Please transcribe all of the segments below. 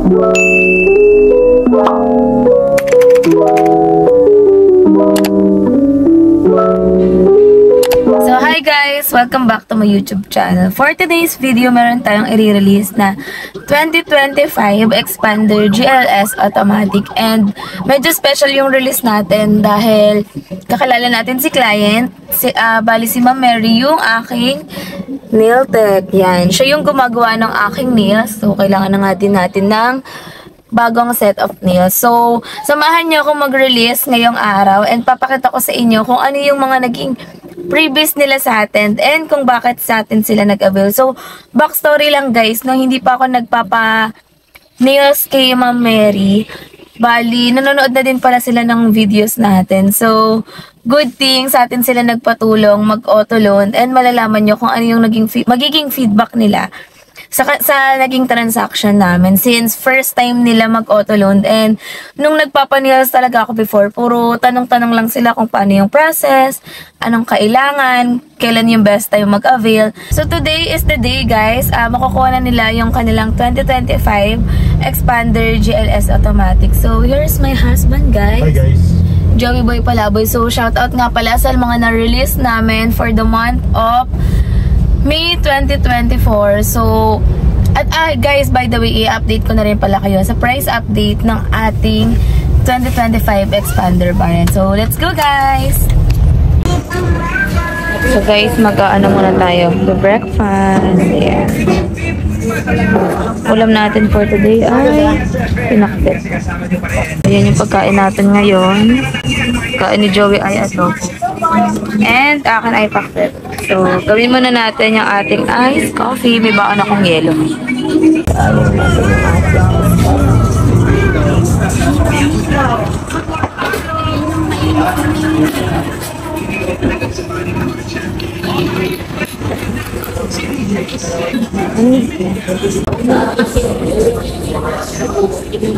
So hi guys! Welcome back to my YouTube channel. For today's video, meron tayong i-release na 2025 Expander GLS Automatic. And medyo special yung release natin dahil kakilala natin si client. Bali si Ma'am Mary, yung aking nail tech. Yan. Siya yung gumagawa ng aking nails. So kailangan na natin ng bagong set of nails. So, samahan niyo ako mag-release ngayong araw and papakita ko sa inyo kung ano yung mga naging previous nila sa atin and kung bakit sa atin sila nag-avail. So, backstory lang guys, no, hindi pa ako nagpapa-nails kay Ma'am Mary. Bali, nanonood na din pala sila ng videos natin. So, good thing sa atin sila nagpatulong, mag-auto loan and malalaman nyo kung ano yung magiging feedback nila sa naging transaction namin since first time nila mag-auto loan. And nung nagpapanails talaga ako before, puro tanong-tanong lang sila kung paano yung process, anong kailangan, kailan yung best time mag-avail. So today is the day guys, makukuha na nila yung kanilang 2025 Expander GLS Automatic. So here's my husband guys. Hi guys. Joey Boy Palaboy. So shoutout nga pala sa mga na-release namin for the month of May 2024. So, at guys, by the way, i-update ko na rin pala kayo sa price update ng ating 2025 Expander variant. So, let's go guys! So guys, mag-ano muna tayo. The breakfast. Yeah. Ulam natin for today ay pinakbet. Ayan yung pagkain natin ngayon. Kain ni Joey ay adobo. And akin ay pakbet. So, gawin muna natin yung ating iced coffee. May baon akong yelo. Ayun natin yung ating.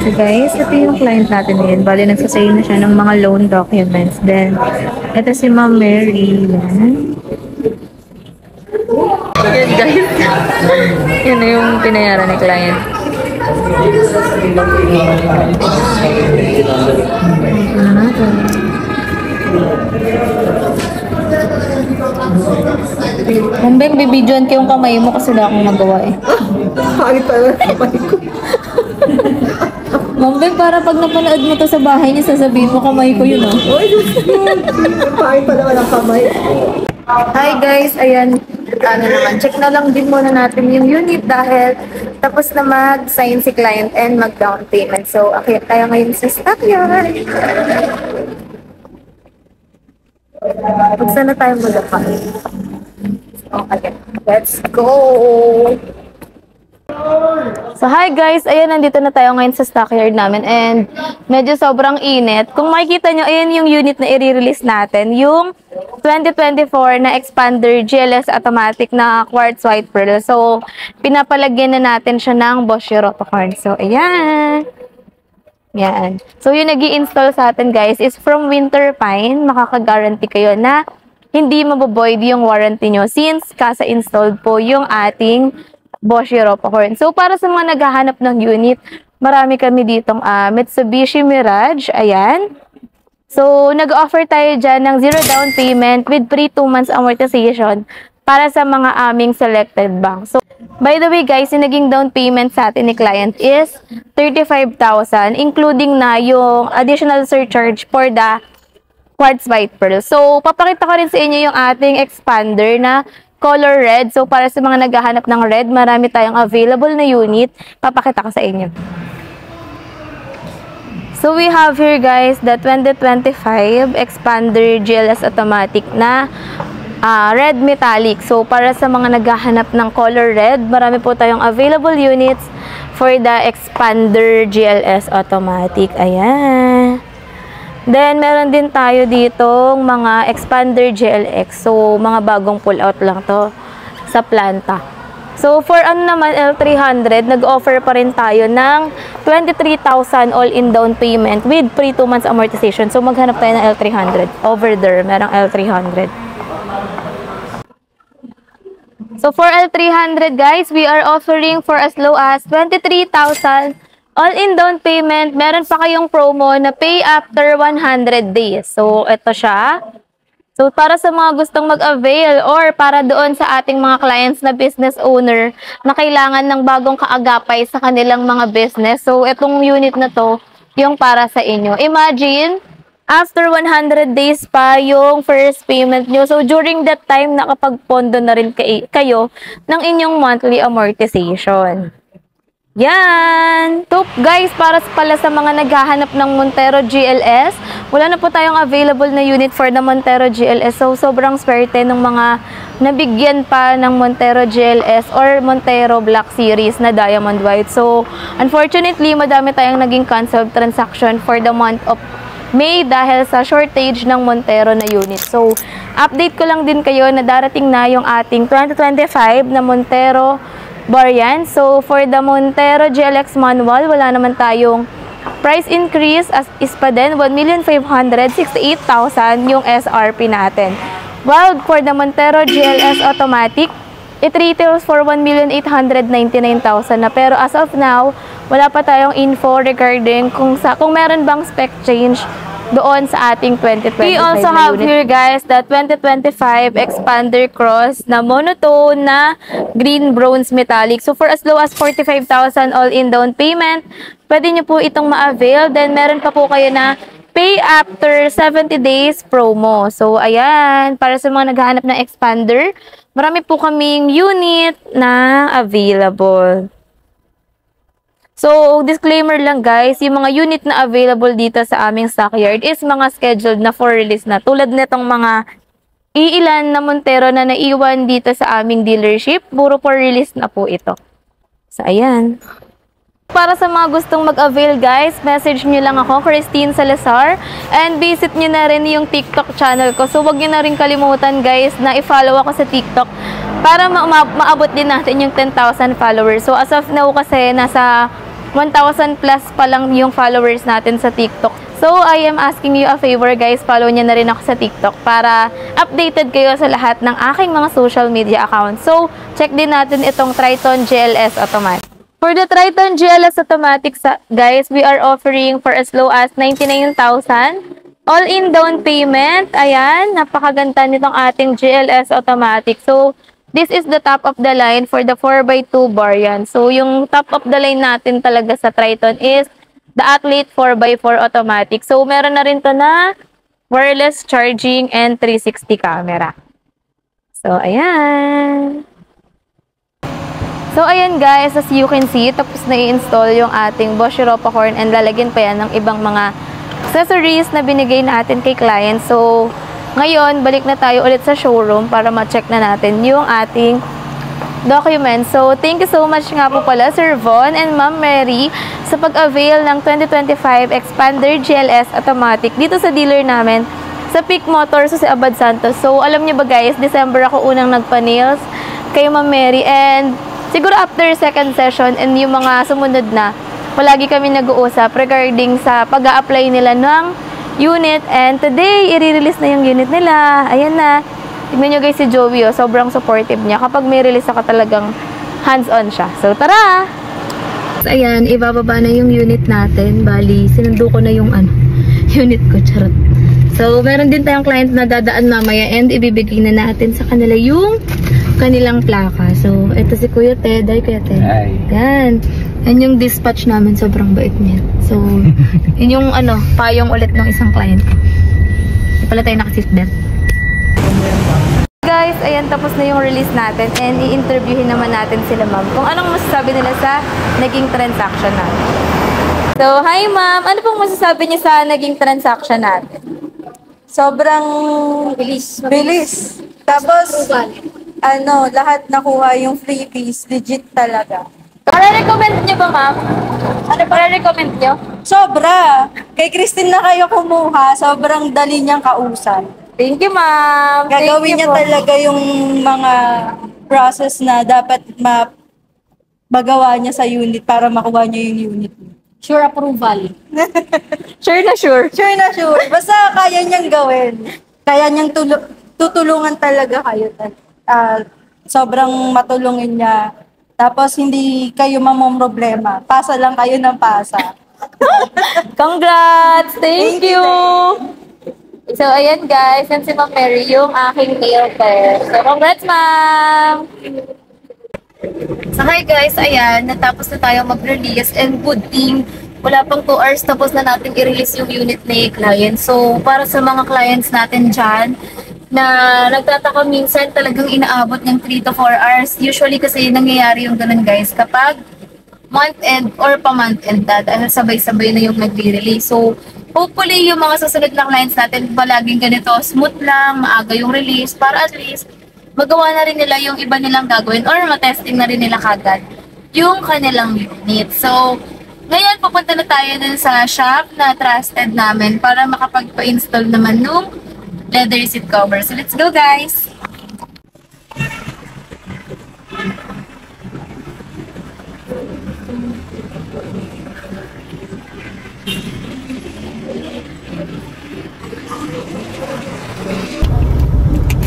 So guys, ito yung client natin ngayon. Bali, nagsasay na siya ng mga loan documents. Then, ito si Ma'am Mary. Yan guys. Yan na yung pinayaran ni client. Mambeng, bibidyoan ko yung kamay mo kasi wala akong magawa eh. Kahit talaga kamay ko. Mambeng, para pag napanood mo to sa bahay niya, sasabihin mo kamay ko yun oh. Kahit talaga ng kamay. Hi guys, ayan. Ano naman, check na lang din muna natin yung unit dahil tapos na mag-sign si client and mag-down payment. So, okay, tayo ngayon sa stockyard. Buksan na tayo muna pa. Okay, let's go! So hi guys, ayan, nandito na tayo ngayon sa stockyard namin and medyo sobrang init. Kung makikita nyo, ayan yung unit na i-release natin, yung 2024 na Expander GLS Automatic na quartz white pearl. So, pinapalagyan na natin siya ng Bosch Rotocorn. So, ayan. Yan. So, yung nag-i-install sa atin guys is from Winter Pine. Makaka-guarantee kayo na hindi maboboid yung warranty nyo since kasa-installed po yung ating Bosch Rotocorn. So, para sa mga naghahanap ng unit, marami kami ditong Mitsubishi Mirage. Ayan. So, nag-offer tayo dyan ng 0 down payment with free 2 months amortization para sa mga aming selected bank. So, by the way guys, yung naging down payment sa atin ni client is 35,000 including na yung additional surcharge for the quartz white pearl. So, papakita ko rin sa inyo yung ating expander na color red. So, para sa mga naghahanap ng red, marami tayong available na unit. Papakita ko sa inyo. So, we have here guys the 2025 Expander GLS Automatic na red metallic. So, para sa mga naghahanap ng color red, marami po tayong available units for the Expander GLS Automatic. Ayan. Then, meron din tayo ditong mga Expander GLX. So, mga bagong pull out lang to sa planta. So, for ano naman, L300, nag-offer pa rin tayo ng 23,000 all-in down payment with free 2 months amortization. So, maghanap tayo ng L300. Over there, merong L300. So, for L300, guys, we are offering for as low as 23,000 All-in down payment, meron pa kayong promo na pay after 100 days. So, ito siya. So, para sa mga gustong mag-avail or para doon sa ating mga clients na business owner na kailangan ng bagong kaagapay sa kanilang mga business. So, itong unit na to, yung para sa inyo. Imagine, after 100 days pa yung first payment nyo. So, during that time, nakapag-pondo na rin kayo ng inyong monthly amortization. Yan! So, guys, para pala sa mga naghahanap ng Montero GLS, wala na po tayong available na unit for the Montero GLS. So, sobrang swerte ng mga nabigyan pa ng Montero GLS or Montero Black Series na Diamond White. So, unfortunately, madami tayong naging cancelled transaction for the month of May dahil sa shortage ng Montero na unit. So, update ko lang din kayo na darating na yung ating 2025 na Montero variant. So, for the Montero GLX manual, wala naman tayong price increase as is pa din 1,568,000 yung SRP natin. While for the Montero GLS automatic, it retails for 1,899,000 na. Pero as of now, wala pa tayong info regarding kung meron bang spec change doon sa ating 2025 We also have unit. Here guys the 2025 Expander Cross na monotone na green bronze metallic. So for as low as 45,000 all-in down payment, pwede nyo po itong ma-avail. Then meron pa po kayo na pay after 70 days promo. So ayan, para sa mga naghahanap ng Expander, marami po kaming unit na available. So, disclaimer lang guys, yung mga unit na available dito sa aming stockyard is mga scheduled na for release na. Tulad nitong mga iilan na Montero na naiwan dito sa aming dealership, puro for release na po ito. So, ayan. Para sa mga gustong mag-avail guys, message nyo lang ako, Christine Salazar. And visit nyo na rin yung TikTok channel ko. So, wag nyo na rin kalimutan guys na i-follow ako sa TikTok para maabot din natin yung 10,000 followers. So, as of now kasi nasa 1,000 plus pa lang yung followers natin sa TikTok. So, I am asking you a favor guys, follow nyo na rin ako sa TikTok para updated kayo sa lahat ng aking mga social media accounts. So, check din natin itong Triton GLS Automatic. For the Triton GLS Automatic guys, we are offering for as low as 99,000. All-in down payment. Ayan, napakaganda nitong ating GLS Automatic. So, this is the top of the line for the 4x2 variant. So, yung top of the line natin talaga sa Triton is the Athlete 4x4 Automatic. So, meron na rin to na wireless charging and 360 camera. So, ayan. So, ayan guys, as you can see, tapos na i-install yung ating Bosch Europa horn and lalagyan pa yan ng ibang mga accessories na binigay natin kay client. So, ngayon, balik na tayo ulit sa showroom para ma-check na natin yung ating documents. So, thank you so much nga po pala, Sir Von and Ma'am Mary, sa pag-avail ng 2025 Expander GLS Automatic dito sa dealer namin sa Peak Motors sa Abad Santos. So, alam niyo ba guys, December ako unang nagpa-nails kay Ma'am Mary and siguro after second session and yung mga sumunod na, palagi kami nag-uusap regarding sa pag-a-apply nila ng unit and today, i-release na yung unit nila. Ayan na. Tignan nyo guys si Joey, oh, sobrang supportive niya. Kapag may release ako talagang hands-on siya. So, tara! Ayan, ibababa na yung unit natin. Bali, sinundo ko na yung unit ko. Charot. So, meron din tayong client na dadaan mamaya and ibibigay na natin sa kanila yung kanilang plaka. So, ito si Kuya Ted. Ay, Kuya Ted. Hi. Yan. Yan yung dispatch namin. Sobrang bait niya. So, yun yung payong ulit ng isang client. Hindi pala tayo naka-seatbelt. Guys, ayan, tapos na yung release natin and i-interviewin naman natin sila ma'am kung anong masasabi nila sa naging transaction natin. So, hi ma'am. Ano pong masasabi niyo sa naging transaction natin? Sobrang bilis. Tapos, lahat nakuha yung freebies, legit talaga. Para-recommend niyo ba, ma'am? Ano para-recommend niyo? Sobra! Kay Christine na kayo kumuha, sobrang dali niyang kausap. Thank you, ma'am. Gagawin niya talaga yung mga process na dapat magawa niya sa unit para makuha niya yung unit. Sure approval. Sure na sure. Sure na sure. Basta kaya niyang gawin. Kaya niyang tutulungan talaga kayo. Sobrang matulungin niya. Tapos hindi kayo mamomroblema. Pasa lang kayo ng pasa. Congrats! Thank Thank you, you! So, ayan guys, yan si Ma'am Mary, yung aking nail test. So, congrats, ma'am! So, hi guys, ayan, natapos na tayo mag-release and good thing, wala pang 2 hours tapos na natin i-release yung unit na client. So, para sa mga clients natin dyan, na nagtataka minsan talagang inaabot ng 3 to 4 hours. Usually kasi nangyayari yung ganun guys kapag month end or pa-month end na dahil sabay-sabay na yung nag-release. So, hopefully yung mga susunod na clients natin palaging ganito, smooth lang, maaga yung release para at least magawa na rin nila yung iba nilang gagawin or matesting na rin nila kagad yung kanilang unit. So, ngayon pupunta na tayo dun sa shop na trusted namin para makapagpa-install naman nung leather seat cover. So, let's go guys!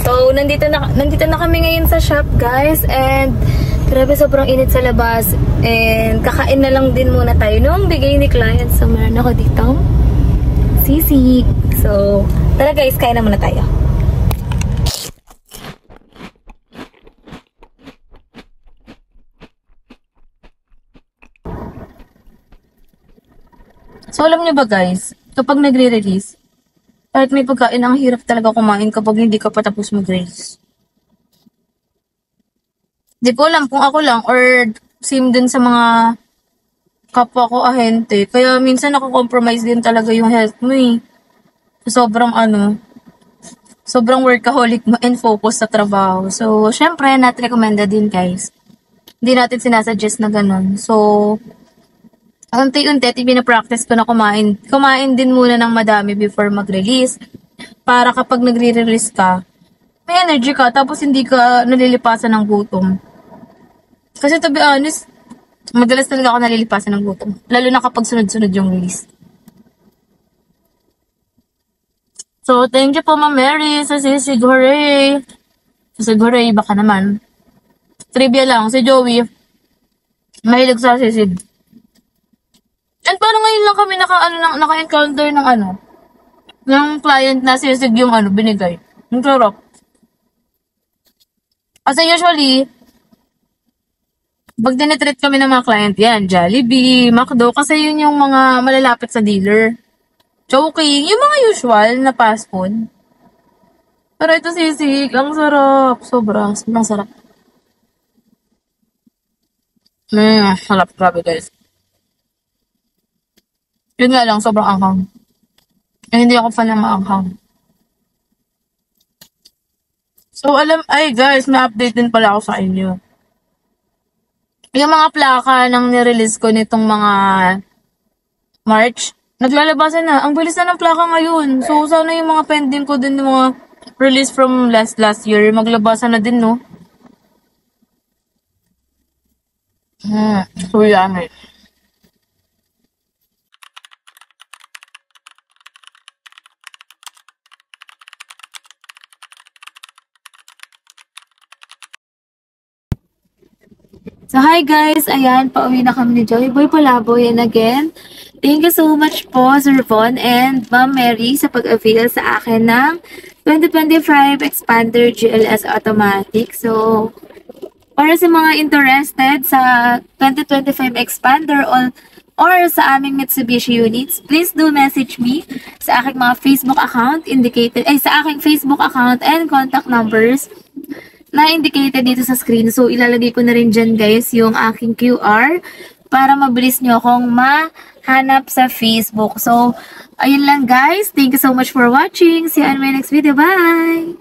So, nandito na kami ngayon sa shop, guys. And, grabe, sobrang init sa labas. And, kakain na lang din muna tayo nung bigay ni client. So, meron ako dito sisig. So, tara guys, kain na muna tayo. So, alam niyo ba guys, kapag nagre-release, kahit may pagkain, ang hirap talaga kumain kapag hindi ka patapos mag-release. Di ko alam kung ako lang or same din sa mga kapwa ko ahente. Kaya minsan nako-compromise din talaga yung health mo eh. Sobrang sobrang workaholic mo and focus sa trabaho. So, syempre, not recommended din guys. Hindi natin sinasuggest na ganun. So, unti-unti, pinapractice ko na kumain. Kumain din muna ng madami before mag-release. Para kapag nagre-release ka, may energy ka, tapos hindi ka nalilipasan ng gutom. Kasi to be honest, madalas talaga ako nalilipasan ng gutom. Lalo na kapag sunod-sunod yung release. So, thank you po Ma'am Mary sa sisig. Hooray! Sisig hooray, baka naman. Trivia lang, si Joey, mahilig sa sisig. And parang ngayon lang kami naka-encounter ng client na sisig yung binigay. Ang sarap. Kasi usually, pag dinitreat kami ng mga client yan, Jollibee, McDo, kasi yun yung mga malalapit sa dealer. Chowking, yung mga usual na fast food. Pero ito sisig, ang sarap. Sobrang sarap. Sarap, grabe guys. Yun nga lang, sobrang anghang. Eh, hindi ako fan ng maanghang. So, guys, na-update din pala ako sa inyo. Yung mga plaka ng nirelease ko nitong mga March, naglalabasan na. Ang bilis na ng plaka ngayon. So, sana yung mga pending ko din, yung mga release from last year, maglabasan na din, no? So, yummy. So, hi guys! Ayan, pauwi na kami ni Joey Boy Palaboy. And again, thank you so much po, Sir Von and Ma'am Mary sa pag-avail sa akin ng 2025 Expander GLS Automatic. So, para sa mga interested sa 2025 Expander or sa aming Mitsubishi units, please do message me sa aking mga Facebook account sa aking Facebook account and contact numbers na indicated dito sa screen. So, ilalagay ko na rin dyan guys yung aking QR para mabilis nyo akong mahanap sa Facebook. So, ayun lang guys. Thank you so much for watching. See you on my next video. Bye!